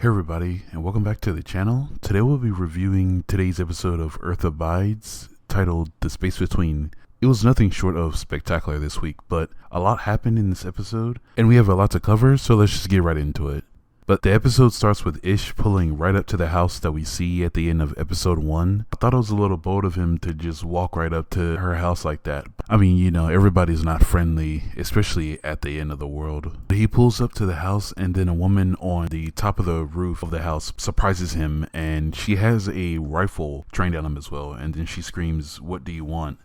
Hey everybody, and welcome back to the channel. Today we'll be reviewing today's episode of Earth Abides, titled The Space Between. It was nothing short of spectacular this week, but a lot happened in this episode, and we have a lot to cover, so let's just get right into it. But the episode starts with Ish pulling right up to the house that we see at the end of episode 1. I thought it was a little bold of him to just walk right up to her house like that. I mean, you know, everybody's not friendly, especially at the end of the world. He pulls up to the house, and then a woman on the top of the roof of the house surprises him, and she has a rifle trained on him as well. And then she screams, "What do you want?"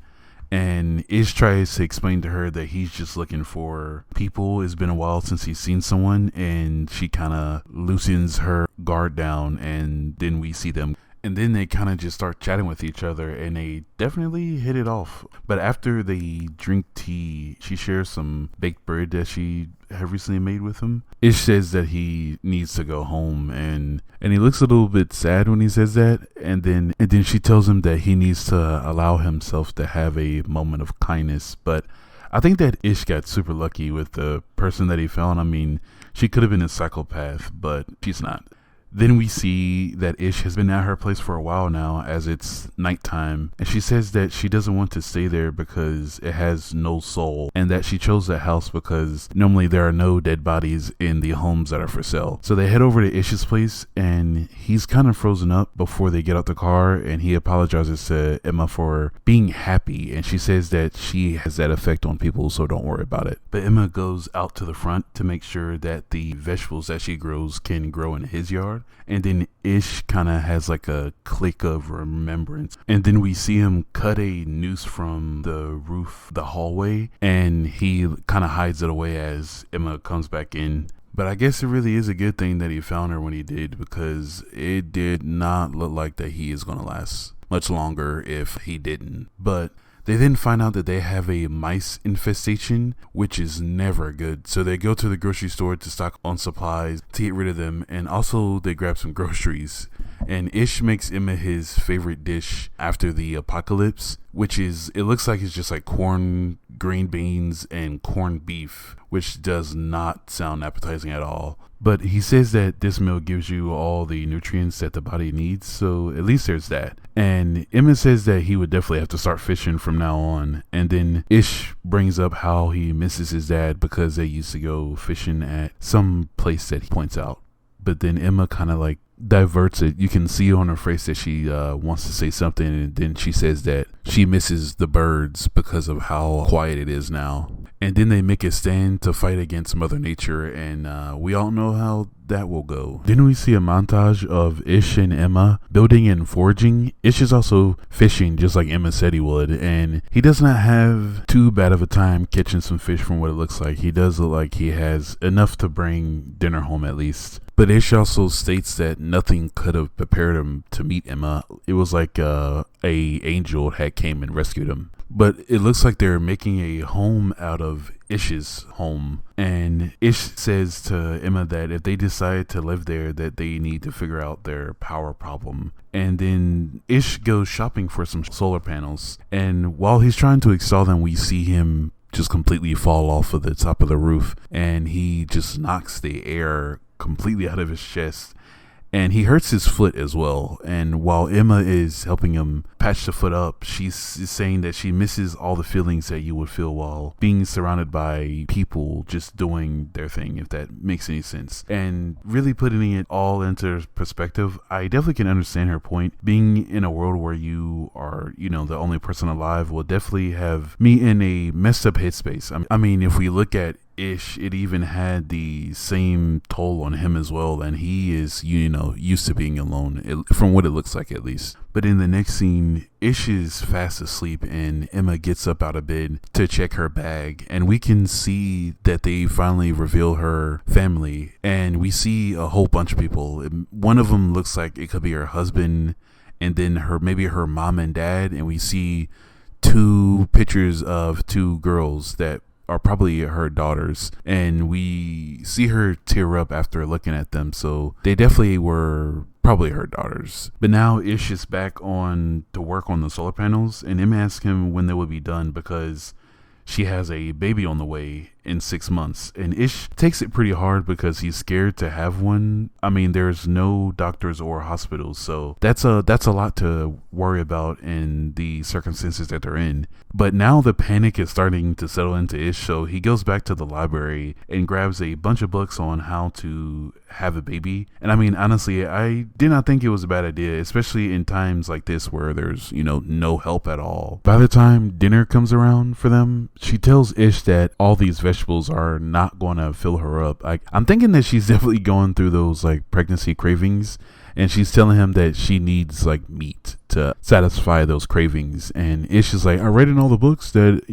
And Ish tries to explain to her that he's just looking for people. It's been a while since he's seen someone, and she kind of loosens her guard down, and then we see them. And then they kind of just start chatting with each other, and they definitely hit it off. But after they drink tea, she shares some baked bread that she had recently made with him. Ish says that he needs to go home, and he looks a little bit sad when he says that. And then she tells him that he needs to allow himself to have a moment of kindness. But I think that Ish got super lucky with the person that he found. I mean, she could have been a psychopath, but she's not. Then we see that Ish has been at her place for a while now, as it's nighttime, and she says that she doesn't want to stay there because it has no soul, and that she chose that house because normally there are no dead bodies in the homes that are for sale. So they head over to Ish's place, and he's kind of frozen up before they get out the car, and he apologizes to Emma for being happy, and she says that she has that effect on people, so don't worry about it. But Emma goes out to the front to make sure that the vegetables that she grows can grow in his yard. And then Ish kind of has like a click of remembrance. And then we see him cut a noose from the roof, the hallway, and he kind of hides it away as Emma comes back in. But I guess it really is a good thing that he found her when he did, because it did not look like that he is going to last much longer if he didn't. But they then find out that they have a mice infestation, which is never good. So they go to the grocery store to stock on supplies to get rid of them, and also they grab some groceries. And Ish makes Emma his favorite dish after the apocalypse, which is, it looks like it's just like corn, green beans, and corned beef, which does not sound appetizing at all. But he says that this meal gives you all the nutrients that the body needs, so at least there's that. And Emma says that he would definitely have to start fishing from now on. And then Ish brings up how he misses his dad because they used to go fishing at some place that he points out. But then Emma kind of like diverts it. You can see on her face that she wants to say something, and then she says that she misses the birds because of how quiet it is now. And then they make a stand to fight against Mother Nature, and we all know how that will go. Then we see a montage of Ish and Emma building and foraging. Ish is also fishing just like Emma said he would, and he does not have too bad of a time catching some fish from what it looks like. He does look like he has enough to bring dinner home at least. But Ish also states that nothing could have prepared him to meet Emma. It was like a angel had came and rescued him. But it looks like they're making a home out of Ish's home. And Ish says to Emma that if they decide to live there, that they need to figure out their power problem. And then Ish goes shopping for some solar panels. And while he's trying to install them, we see him just completely fall off of the top of the roof. And he just knocks the air completely out of his chest, and he hurts his foot as well. And while Emma is helping him patch the foot up, she's saying that she misses all the feelings that you would feel while being surrounded by people just doing their thing, if that makes any sense. And really putting it all into perspective, I definitely can understand her point. Being in a world where you are, you know, the only person alive will definitely have me in a messed up headspace. I mean, if we look at Ish, it even had the same toll on him as well, and he is, you know, used to being alone, from what it looks like at least. But in the next scene, Ish is fast asleep, and Emma gets up out of bed to check her bag, and we can see that they finally reveal her family, and we see a whole bunch of people. One of them looks like it could be her husband, and then maybe her mom and dad, and we see two pictures of two girls that are probably her daughters, and we see her tear up after looking at them, so they definitely were probably her daughters. But now Ish is back on to work on the solar panels, and Emma asks him when they will be done because she has a baby on the way, in 6 months. And Ish takes it pretty hard because he's scared to have one. I mean, there's no doctors or hospitals, so that's a lot to worry about in the circumstances that they're in. But now the panic is starting to settle into Ish, so he goes back to the library and grabs a bunch of books on how to have a baby. And I mean, honestly, I did not think it was a bad idea, especially in times like this where there's, no help at all. By the time dinner comes around for them, she tells Ish that all these vegetables are not going to fill her up. I'm thinking that she's definitely going through those like pregnancy cravings, and she's telling him that she needs like meat to satisfy those cravings. And Ish is like, I read in all the books that,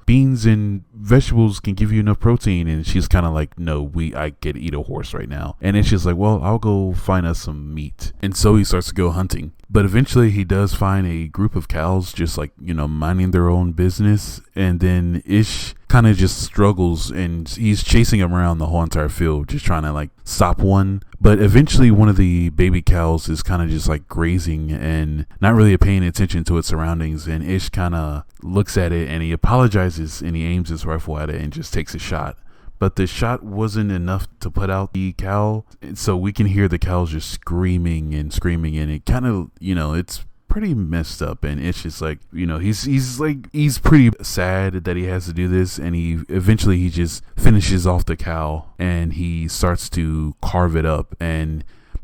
beans and vegetables can give you enough protein. And she's kind of like, no, I could eat a horse right now. And Ish is like, well, I'll go find us some meat. And so he starts to go hunting. But eventually he does find a group of cows just like, minding their own business. And then Ish kind of just struggles, and he's chasing them around the whole entire field, just trying to like stop one. But eventually one of the baby cows is kind of just like grazing and not really paying attention to its surroundings. And Ish kind of looks at it and he apologizes and he aims his rifle at it and just takes a shot. But the shot wasn't enough to put out the cow. So we can hear the cows just screaming and screaming. And it kind of, it's pretty messed up. And it's just like, he's pretty sad that he has to do this. And he just finishes off the cow and he starts to carve it up.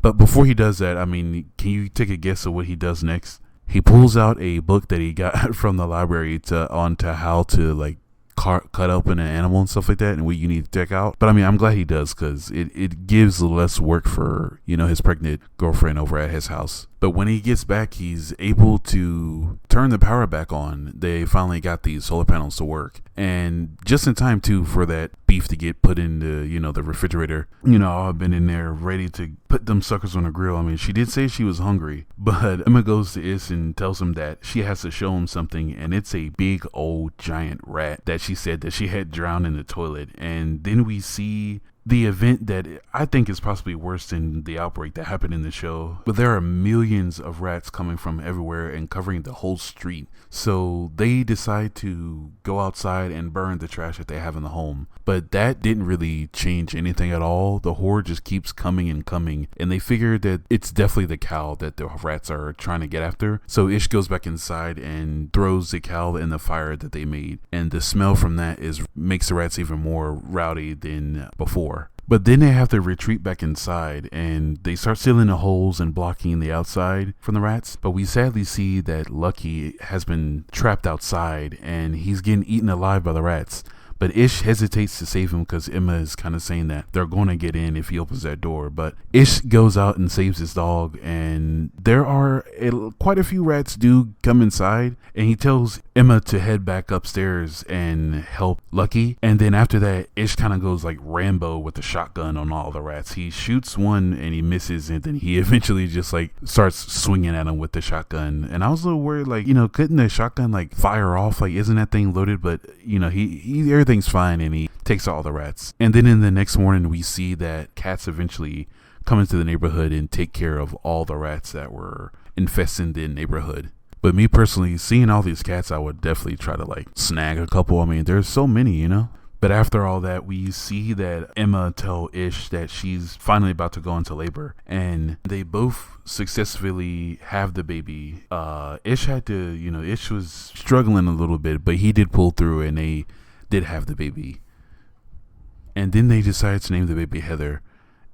But before he does that, I mean, can you take a guess of what he does next? He pulls out a book that he got from the library on how to like cut open an animal and stuff like that, and what you need to check out. But I mean, I'm glad he does, because it gives less work for his pregnant girlfriend over at his house. But when he gets back, he's able to turn the power back on. They finally got these solar panels to work, and just in time too for that beef to get put into the refrigerator. I've been in there ready to put them suckers on the grill. I mean, she did say she was hungry, but Emma goes to Ish and tells him that she has to show him something, and it's a big old giant rat that she said that she had drowned in the toilet. And then we see the event that I think is possibly worse than the outbreak that happened in the show. But there are millions of rats coming from everywhere and covering the whole street. So they decide to go outside and burn the trash that they have in the home. But that didn't really change anything at all. The horde just keeps coming and coming. And they figure that it's definitely the cow that the rats are trying to get after. So Ish goes back inside and throws the cow in the fire that they made. And the smell from that makes the rats even more rowdy than before. But then they have to retreat back inside, and they start sealing the holes and blocking the outside from the rats. But we sadly see that Lucky has been trapped outside, and he's getting eaten alive by the rats. But Ish hesitates to save him because Emma is kind of saying that they're going to get in if he opens that door. But Ish goes out and saves his dog, and there are quite a few rats do come inside, and he tells Emma to head back upstairs and help Lucky. And then after that, Ish kind of goes like Rambo with the shotgun on all the rats. He shoots one and he misses, and then he eventually just like starts swinging at him with the shotgun. And I was a little worried, like, couldn't the shotgun like fire off? Like, isn't that thing loaded? But he everything's fine, and he takes out all the rats. And then in the next morning, we see that cats eventually come into the neighborhood and take care of all the rats that were infesting the neighborhood. But me personally, seeing all these cats, I would definitely try to like snag a couple. I mean, there's so many, But after all that, we see that Emma tell Ish that she's finally about to go into labor, and they both successfully have the baby. Ish had to, Ish was struggling a little bit, but he did pull through, and they did have the baby. And then they decide to name the baby Heather.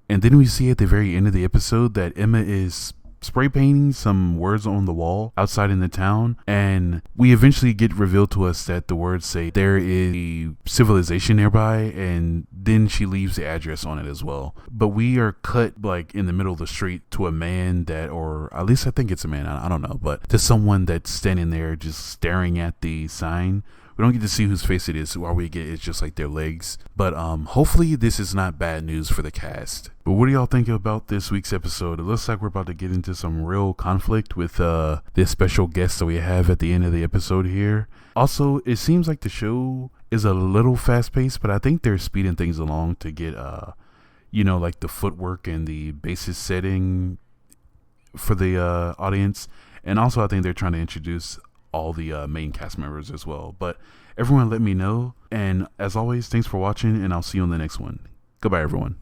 And then we see at the very end of the episode that Emma is spray painting some words on the wall outside in the town, and we eventually get revealed to us that the words say there is a civilization nearby, and then she leaves the address on it as well. But we are cut like in the middle of the street to a man or at least I think it's a man, I don't know, but to someone that's standing there just staring at the sign. We don't get to see whose face it is. All we get is just like their legs. But hopefully this is not bad news for the cast. But what do y'all think about this week's episode? It looks like we're about to get into some real conflict with this special guest that we have at the end of the episode here. Also, it seems like the show is a little fast-paced, but I think they're speeding things along to get, like the footwork and the basis setting for the audience. And also, I think they're trying to introduce all the main cast members as well. But Everyone let me know. And as always, thanks for watching, and I'll see you on the next one. Goodbye, everyone.